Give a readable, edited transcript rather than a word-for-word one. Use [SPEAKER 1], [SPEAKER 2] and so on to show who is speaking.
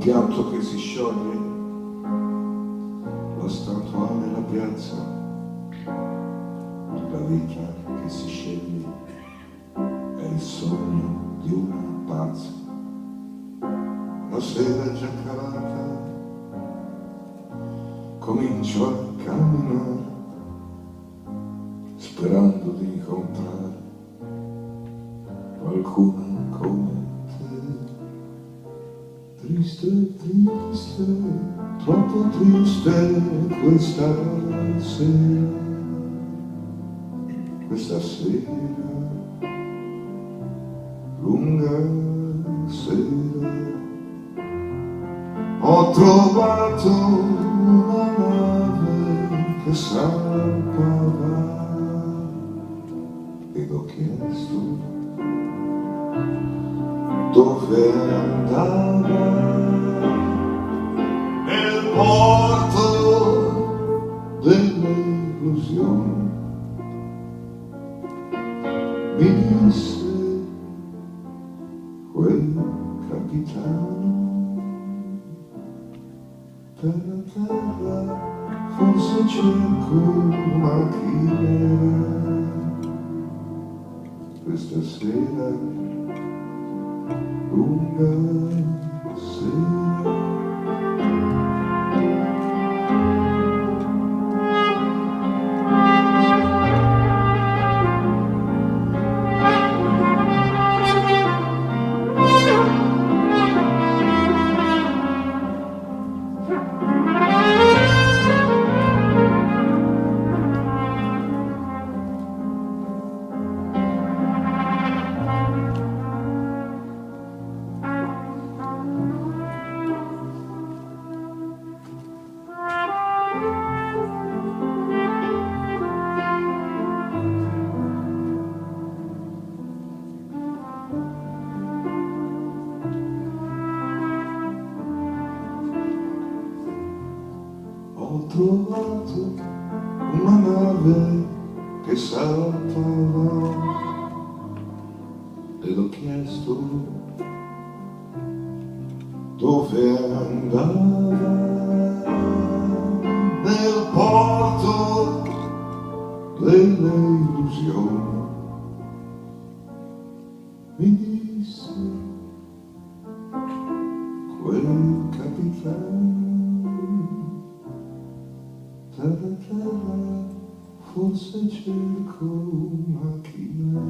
[SPEAKER 1] pianto che si scioglie, la statua nella piazza, la vita che si sceglie, è il sogno di una pazza. La sera già calata, comincio a camminare, sperando di incontrare qualcuno come te. Triste, triste, troppo triste questa sera, lunga sera. Ho trovato una nave che salpava ed ho chiesto dove andava. Nel porto delle illusioni, mi disse quel capitano. Per terra forse cerco una chimera questa sera, lunga sera. Ho trovato una nave che saltava ed ho chiesto dove andava. Nel porto delle illusioni, mi disse quel capitano. Terra, terra, forse cerco una chimera